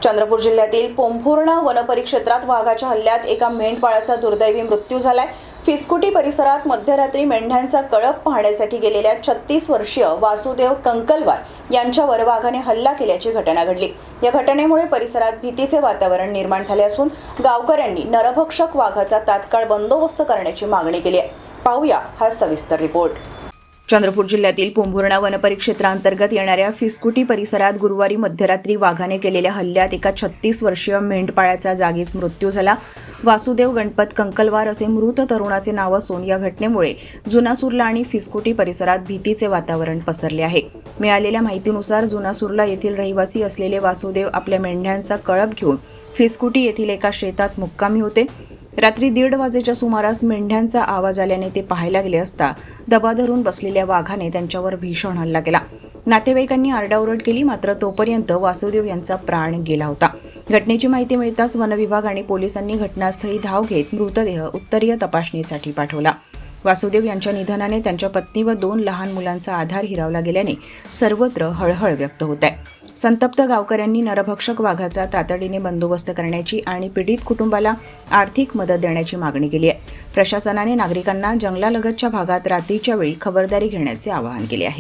चंद्रपूर जिल्ह्यातील पोंभुर्णा वनपरिक्षेत्रात वाघाच्या हल्ल्यात एका मेंढपाळाचा दुर्दैवी मृत्यू झालाय। फिसकुटी परिसरात मध्यरात्री मेंढ्यांचा कळप पाहण्यासाठी गेलेल्या 36 वर्षीय वासुदेव कंकलवार यांच्यावर वाघाने हल्ला केल्याची घटना घडली। या घटनेमुळे परिसरात भीतीचे वातावरण निर्माण झाले असून गावकऱ्यांनी नरभक्षक वाघाचा तात्काळ बंदोबस्त करण्याची मागणी केली आहे। पाहूया हा सविस्तर रिपोर्ट। चंद्रपूर जिल्ह्यातील पोंभुर्णा वनपरिक्षेत्रांतर्गत येणाऱ्या फिसकुटी परिसरात गुरुवारी मध्यरात्री वाघाने केलेल्या हल्ल्यात एका 36 वर्षीय मेंढपाळाचा जागीच मृत्यू झाला। वासुदेव गणपत कंकलवार असे मृत तरुणाचे नाव असून या घटनेमुळे जुनासुर्ला आणि फिसकुटी परिसरात भीतीचे वातावरण पसरले आहे। मिळालेल्या माहितीनुसार जुनासुर्ला येथील रहिवासी असलेले वासुदेव आपल्या मेंढ्यांचा कळप घेऊन फिसकुटी येथील एका शेतात मुक्कामी होते। रात्री 1:30 वाजेच्या सुमारास मेंढ्यांचा आवाज आल्याने ते पाहायला गेले असता दबा धरून बसलेल्या वाघाने त्यांच्यावर भीषण हल्ला केला। नातेवाईकांनी आरडाओरड केली, मात्र तोपर्यंत वासुदेव यांचा प्राण गेला होता। घटनेची माहिती मिळताच वनविभाग आणि पोलिसांनी घटनास्थळी धाव घेत मृतदेह उत्तरीय तपासणीसाठी पाठवला। वासुदेव यांच्या निधनाने त्यांच्या पत्नी व 2 लहान मुलांचा आधार हिरावला गेल्याने सर्वत्र हळहळ व्यक्त होत आहे। संतप्त गावकऱ्यांनी नरभक्षक वाघाचा तातडीने बंदोबस्त करण्याची आणि पीडित कुटुंबाला आर्थिक मदत देण्याची मागणी केली आहे। प्रशासनाने नागरिकांना जंगलालगतच्या भागात रात्रीच्या वेळी खबरदारी घेण्याचे आवाहन केले आहे।